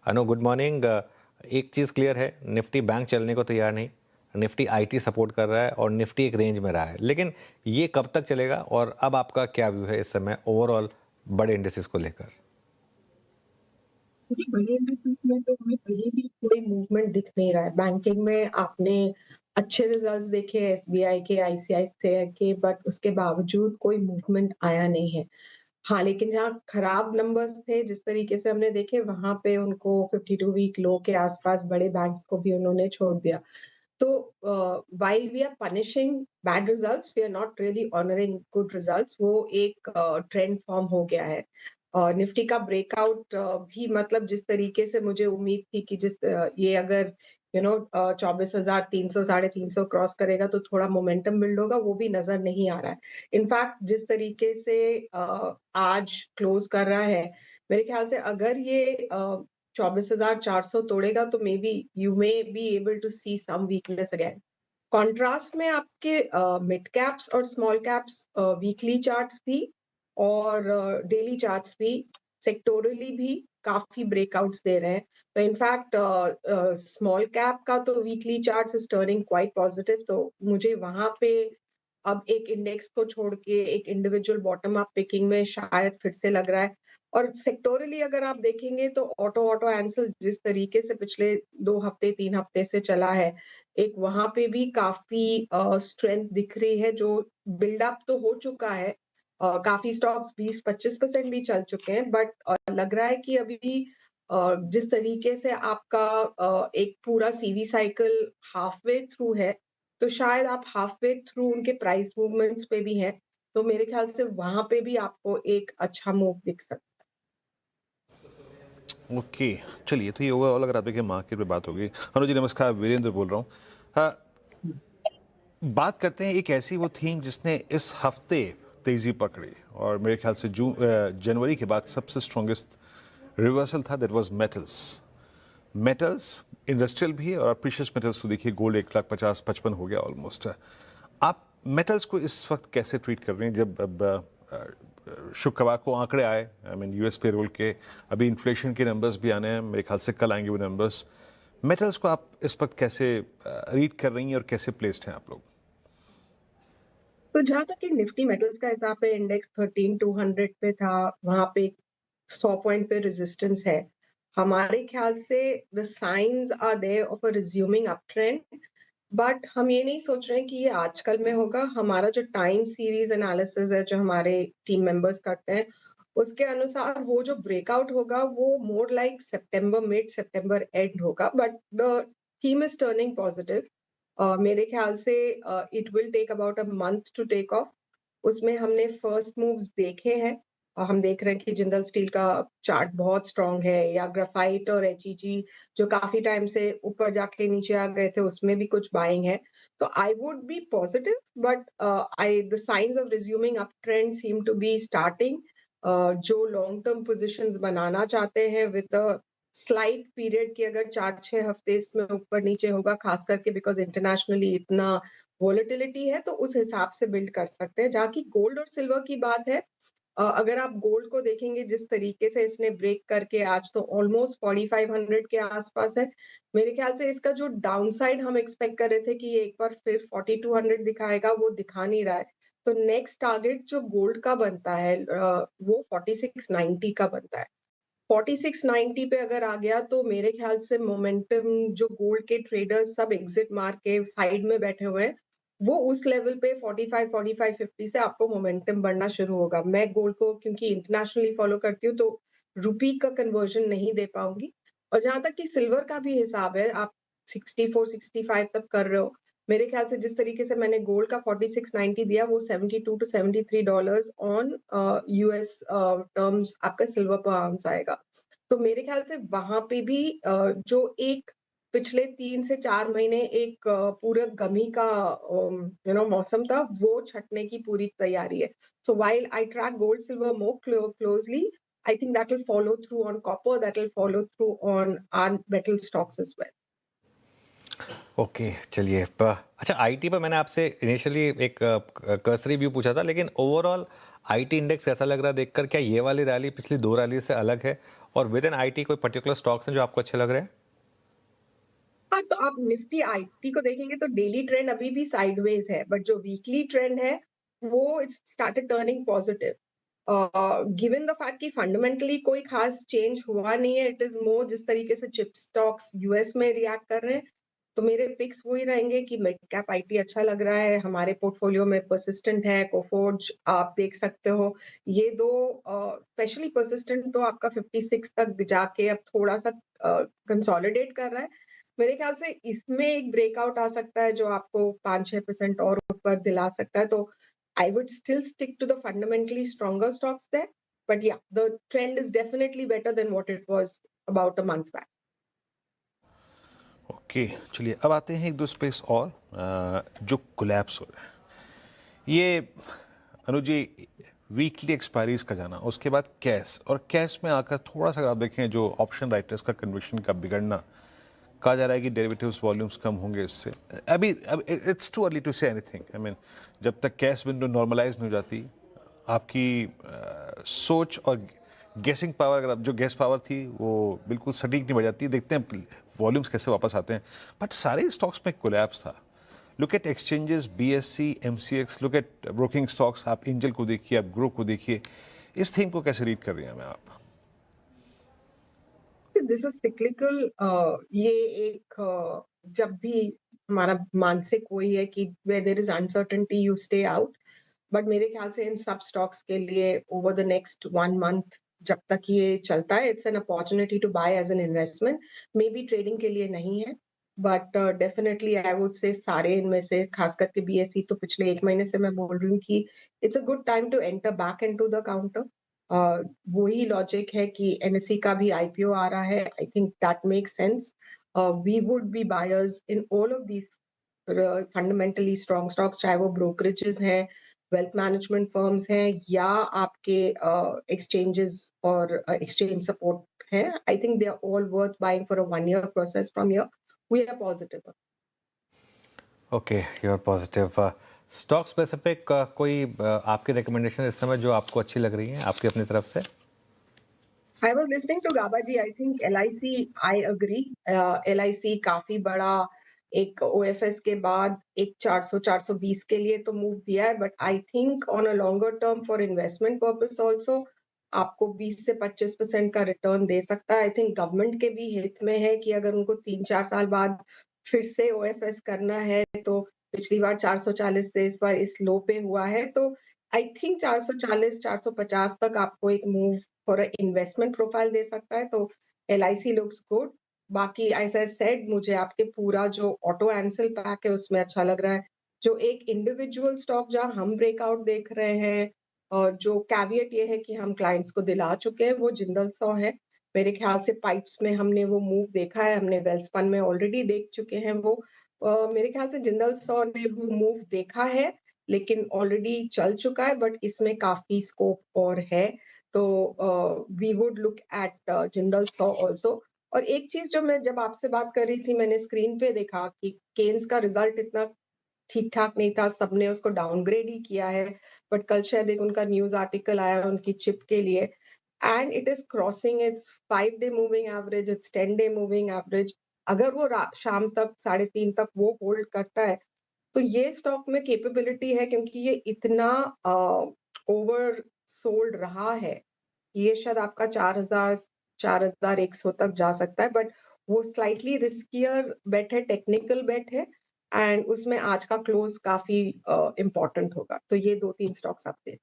अनु good morning. एक चीज़ clear है, Nifty bank चलने को तैयार नहीं। निफ्टी आईटी सपोर्ट कर रहा है और निफ्टी एक रेंज में रहा है, लेकिन ये कब तक चलेगा और अब आपका क्या व्यू है इस समय ओवरऑल बड़े इंडेक्सेस को लेकर? क्योंकि बड़े इंडेक्सेस में तो हमें कहीं भी कोई मूवमेंट दिख नहीं रहा है। बैंकिंग में आपने अच्छे रिजल्ट्स देखे एसबीआई के, आईसीआईसीआई के, बट उसके बावजूद कोई मूवमेंट आया नहीं है। हाँ, लेकिन जहाँ खराब नंबर्स थे, जिस तरीके से हमने देखे, वहाँ पे उनको 52 वीक लो के आसपास बड़े बैंक्स को भी उन्होंने छोड़ दिया। तो while we are punishing bad results, we are not really honoring good results. वो एक ट्रेंड फॉर्म हो गया है। निफ्टी का ब्रेकआउट भी मतलब जिस तरीके से मुझे उम्मीद थी कि ये अगर 24,300 350 क्रॉस करेगा तो थोड़ा मोमेंटम बिल्ड होगा, वो भी नजर नहीं आ रहा है। इनफैक्ट जिस तरीके से आज क्लोज कर रहा है, मेरे ख्याल से अगर ये 24,400 तोड़ेगा तो maybe you may be able to see some weakness again. Contrast में आपके मिड कैप्स और स्मॉल कैप्स वीकली चार्ट्स भी और डेली चार्ट्स भी सेक्टोरली भी काफी ब्रेकआउट्स दे रहे हैं। तो इनफैक्ट स्मॉल कैप का तो weekly charts is turning quite positive, तो मुझे वहां पे अब एक इंडेक्स को छोड़ के एक इंडिविजुअल बॉटम अप पिकिंग में शायद फिर से लग रहा है। और सेक्टोरली अगर आप देखेंगे तो ऑटो ऑटो एंसल जिस तरीके से पिछले 2 हफ्ते 3 हफ्ते से चला है, एक वहां पे भी काफी स्ट्रेंथ दिख रही है, जो बिल्डअप तो हो चुका है। काफी स्टॉक्स 20-25% भी चल चुके हैं, बट लग रहा है कि अभी जिस तरीके से आपका एक पूरा CV cycle half way through है, तो शायद आप हाफ वे थ्रू उनके प्राइस मूवमेंट्स पे भी हैं, तो मेरे ख्याल से वहां पे भी आपको एक अच्छा मूव दिख सकता ओके, चलिए तो ये ओवरऑल अगर आप देखें मार्केट पे बात होगी। अनुज जी नमस्कार, वीरेंद्र बोल रहा हूँ। हाँ, है। बात करते हैं एक ऐसी वो थीम जिसने इस हफ्ते तेजी पकड़ी और मेरे ख्याल से जनवरी के बाद सबसे स्ट्रॉन्गेस्ट रिवर्सल था, that was metals. Metals industrial भी है और प्रीशियस मेटल्स तो देखिए गोल्ड 1,50,55 हो गया ऑलमोस्ट। आप मेटल्स को इस वक्त कैसे ट्रीट कर रहे हैं जब अब शुक्रवार को आंकड़े आए, आई मीन यूएस पेरोल के, अभी इन्फ्लेशन के नंबर्स भी आने हैं, मेरे ख्याल से कल आएंगे वो नंबर्स। मेटल्स को आप इस वक्त कैसे रीड कर रही हैं और कैसे प्लेस्ड हैं आप लोग? तो जहां तक कि निफ्टी मेटल्स का हिसाब है, इंडेक्स 13,200 पे था, वहां पे 100 पॉइंट पे रेजिस्टेंस है। हमारे ख्याल से the signs are there of a resuming up trend, but हम ये नहीं सोच रहे हैं कि ये आजकल में होगा। हमारा जो टाइम सीरीज एनालिसिस है, जो हमारे टीम मेंबर्स करते हैं, उसके अनुसार वो जो ब्रेकआउट होगा वो मोर लाइक सितंबर, मिड सितंबर एंड होगा, but the theme is turning positive. मेरे ख्याल से it will take about a month to take off. उसमें हमने फर्स्ट मूव्स देखे हैं। हम देख रहे हैं कि जिंदल स्टील का चार्ट बहुत स्ट्रांग है, या ग्राफाइट और एचईजी जो काफी टाइम से ऊपर जाके नीचे आ गए थे, उसमें भी कुछ बाइंग है। तो I would be positive, but I the signs of resuming up trend seem to be starting. जो लॉन्ग टर्म पोजीशंस बनाना चाहते हैं विद अ स्लाइट पीरियड की, अगर 4-6 हफ्ते इसमें ऊपर नीचे होगा, खास करके बिकॉज इंटरनेशनली इतना वोलेटिलिटी है, तो उस हिसाब से बिल्ड कर सकते हैं। जहाँ की गोल्ड और सिल्वर की बात है, अगर आप गोल्ड को देखेंगे जिस तरीके से इसने ब्रेक करके आज तो ऑलमोस्ट 4500 के आसपास है, मेरे ख्याल से इसका जो डाउनसाइड हम एक्सपेक्ट कर रहे थे कि ये एक बार फिर 4200 दिखाएगा, वो दिखा नहीं रहा है। तो नेक्स्ट टारगेट जो गोल्ड का बनता है वो 4690 का बनता है। 4690 पे अगर आ गया तो मेरे ख्याल से मोमेंटम, जो गोल्ड के ट्रेडर्स सब एग्जिट मार के साइड में बैठे हुए हैं, वो उस लेवल पे 45-50 से आपको मोमेंटम बढ़ना शुरू होगा। मैं गोल्ड को क्योंकि इंटरनेशनली फॉलो करती हूँ, तो रुपी का कन्वर्जन नहीं दे पाऊंगी। और जहां तक कि सिल्वर का भी हिसाब है, आप 64-65 तक कर रहे हो, मेरे ख्याल से जिस तरीके से मैंने गोल्ड का 4690 दिया, वो $72 to $73 ऑन यूएस टर्म्स आपका सिल्वर पर आउंस आएगा। तो मेरे ख्याल से वहां पे भी जो एक पिछले 3 से 4 महीने एक पूरा गमी का मौसम था, वो छटने की पूरी तैयारी है। सो while I track gold silver more closely, I think that will follow through on copper, that will follow through on our metal stocks as well. Okay, चलिए अच्छा, आईटी पर मैंने आपसे इनिशियली एक कर्सरी व्यू पूछा था, लेकिन ओवरऑल आईटी इंडेक्स ऐसा लग रहा है देखकर, क्या ये वाली रैली पिछली 2 रैली से अलग है और विद इन आईटी कोई पर्टिकुलर स्टॉक्स हैं जो आपको अच्छे लग रहे हैं? हाँ, तो आप निफ्टी आईटी को देखेंगे तो डेली ट्रेंड अभी भी साइडवेज है, बट जो वीकली ट्रेंड है वो it's started turning positive. Given the fact कि फंडामेंटली कोई खास चेंज हुआ नहीं है, इट इज मोर जिस तरीके से चिप स्टॉक्स यूएस में रिएक्ट कर रहे हैं, तो मेरे पिक्स वही रहेंगे कि मिड कैप आईटी अच्छा लग रहा है, हमारे पोर्टफोलियो में परसिस्टेंट है, कोफोर्ज आप देख सकते हो। ये दो स्पेशली परसिस्टेंट तो आपका 56 तक जाके अब थोड़ा सा कंसोलिडेट कर रहा है। मेरे ख्याल से इसमें एक ब्रेकआउट आ सकता है जो आपको 5-6% और ऊपर दिला सकता है, तो I would still stick to the fundamentally stronger stocks there. But yeah, the trend is definitely better than what it was about a month back. Okay, चलिए अब आते हैं एक दो स्पेस और जो कोलैप्स हो रहे हैं। ये अनुज जी, वीकली एक्सपायरीज का जाना, उसके बाद कैश, और कैश में आकर थोड़ा सा अगर आप देखें जो ऑप्शन राइटर्स का कन्विक्शन का बिगड़ना, कहा जा रहा है कि डेरिवेटिव्स वॉल्यूम्स कम होंगे इससे। अभी it's too early to say anything. I mean जब तक कैश विंडो नॉर्मलाइज नहीं हो जाती, आपकी सोच और गेसिंग पावर, अगर जो गेस पावर थी वो बिल्कुल सटीक नहीं बन जाती। देखते हैं वॉल्यूम्स कैसे वापस आते हैं, बट सारे स्टॉक्स में कोलैप्स था। Look at exchanges, BSc, MCX, look at broking stocks, आप एंजल को देखिए, आप ग्रो को देखिए। इस थीम को कैसे रीड कर रही हैं आप? This is cyclical. ये एक जब भी हमारा मानसिक वही है कि where there is uncertainty you stay out, but मेरे ख्याल से इन सब स्टॉक्स के लिए ओवर द नेक्स्ट 1 मंथ जब तक ये चलता है, it's an opportunity to buy as an investment. Maybe trading के लिए नहीं है, but definitely I would say सारे इनमें से खास करके बीएसई तो पिछले 1 महीने से मैं बोल रही हूँ कि it's a good time to enter back into the counter. वही लॉजिक है कि एनएसई का भी आईपीओ आ रहा है, I think that makes sense. We would be buyers in all of these fundamentally strong stocks, चाहे वो ब्रोकरेजेस हैं, वेल्थ मैनेजमेंट फर्म्स हैं, या आपके एक्सचेंजेस और एक्सचेंज सपोर्ट हैं। I think they are all worth buying for a 1 year process from here. We are positive. Okay, you are positive. Stock specific कोई आपकी रिकमेंडेशन इस समय जो आपको अच्छी लग रही है आपकी अपनी तरफ से? I was listening to Gabaji. I think LIC, I agree. LIC काफी बड़ा एक OFS के बाद एक 400-420 के लिए तो मूव दिया है, but I think on a longer term for investment purpose also आपको 20 से 25% का रिटर्न दे सकता है। आई थिंक गवर्नमेंट के भी हित में है कि अगर उनको 3-4 साल बाद फिर से OFS करना है, तो पिछली बार 440 से इस बार इस लो पे हुआ है, तो आई थिंक 440-450 तक आपको एक move for a investment profile दे सकता है, तो LIC लुक्स गुड। बाकी एज आई सेड, मुझे आपके पूरा जो ऑटो एंसल पैक है उसमें अच्छा लग रहा है। जो एक इंडिविजुअल स्टॉक जहां हम ब्रेकआउट देख रहे हैं, और जो कैवियट ये है कि हम क्लाइंट्स को दिला चुके हैं, वो जिंदल सॉ है। मेरे ख्याल से पाइप्स में हमने वो मूव देखा है, हमने वेल्थ फंड में ऑलरेडी देख चुके हैं वो। मेरे ख्याल से जिंदल सॉ ने वो मूव देखा है, लेकिन ऑलरेडी चल चुका है, बट इसमें काफी स्कोप और है, तो we would look at Jindal Saw also. और एक चीज जो मैं जब आपसे बात कर रही थी, मैंने स्क्रीन पे देखा कि केन्स का रिजल्ट इतना ठीक ठाक नहीं था, सबने उसको डाउनग्रेड ही किया है, बट कल शायद एक उनका न्यूज आर्टिकल आया उनकी चिप के लिए, and it is crossing it's 5 day moving average, it's 10 day moving average. अगर वो शाम तक 3:30 तक वो होल्ड करता है, तो ये स्टॉक में कैपेबिलिटी है, क्योंकि ये इतना ओवर सोल्ड रहा है, ये शायद आपका 4000 4100 तक जा सकता है, बट वो स्लाइटली रिस्कियर बेट है, टेक्निकल बेट है, एंड उसमें आज का क्लोज काफी इंपॉर्टेंट होगा, तो ये 2-3 स्टॉक्स आप देख।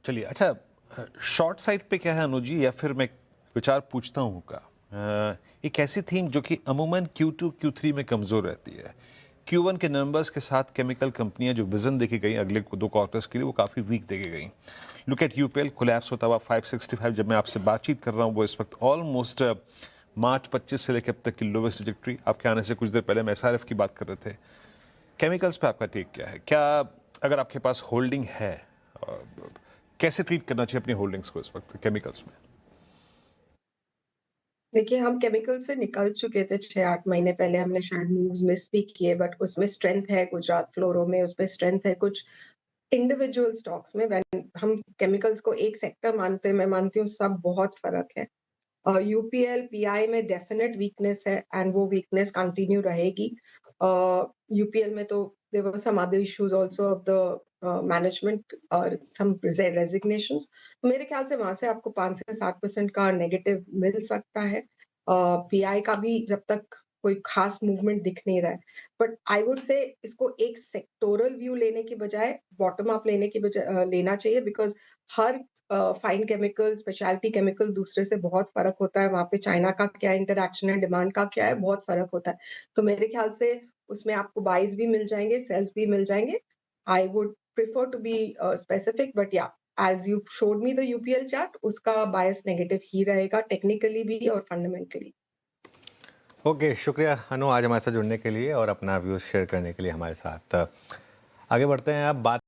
चलिए, अच्छा, शॉर्ट साइड पे क्या है अनुज जी, या फिर मैं विचार पूछता हूँ का एक ऐसी थीम जो कि अमूमन Q2 Q3 में कमज़ोर रहती है। Q1 के नंबर्स के साथ केमिकल कंपनियां जो विजन देखी गई अगले 2 क्वार्टर्स के लिए, वो काफ़ी वीक देखी गई। लुक एट यूपीएल, कोलैप्स होता हुआ 565, जब मैं आपसे बातचीत कर रहा हूँ वो इस वक्त ऑलमोस्ट मार्च 25 से लेकर अब तक की लोवेस्ट ट्रैजेक्टरी। आपके आने से कुछ देर पहले हम SRF की बात कर रहे थे। केमिकल्स पे आपका टेक क्या है? क्या अगर आपके पास होल्डिंग है, कैसे ट्रीट करना चाहिए अपनी होल्डिंग्स को इस वक्त केमिकल्स में? देखिए, हम केमिकल से निकल चुके थे 6-8 महीने पहले, हमने शायद मूव्स मिस भी किए, बट उसमें स्ट्रेंथ है, गुजरात फ्लोरो में उसमें स्ट्रेंथ है, कुछ इंडिविजुअल स्टॉक्स में हम केमिकल्स को एक सेक्टर मानते हैं, मैं मानती हूँ सब बहुत फर्क है। यूपीएल, पीआई में डेफिनेट वीकनेस है एंड वो वीकनेस कंटिन्यू रहेगी। यूपीएल में तो there were some other issues also of the management और सम रेजिग्नेशंस। मेरे ख्याल से वहां से आपको 5 से 7% का नेगेटिव मिल सकता है। पीआई का भी जब तक कोई खास मूवमेंट दिख नहीं रहा है, बट आई वुड से इसको एक सेक्टोरल व्यू लेने की बजाय बॉटम अप लेने की बजाय लेना चाहिए, because her fine chemical, speciality chemical दूसरे से बहुत फर्क होता है। वहाँ पे चाइना का क्या इंटरैक्शन है, डिमांड का क्या है, बहुत फर्क होता है। तो मेरे ख्याल से उसमें आपको बाइज भी मिल जाएंगे, सेल्स भी मिल जाएंगे। I would prefer to be specific, but या as you showed me the UPL chart, उसका बायस नेगेटिव ही रहेगा, टेक्निकली भी और फंडामेंटली। ओके, शुक्रिया अनु आज हमारे साथ जुड़ने के लिए और अपना व्यूज़ शेयर करने के लिए हमारे साथ। आगे बढ़ते हैं अब बात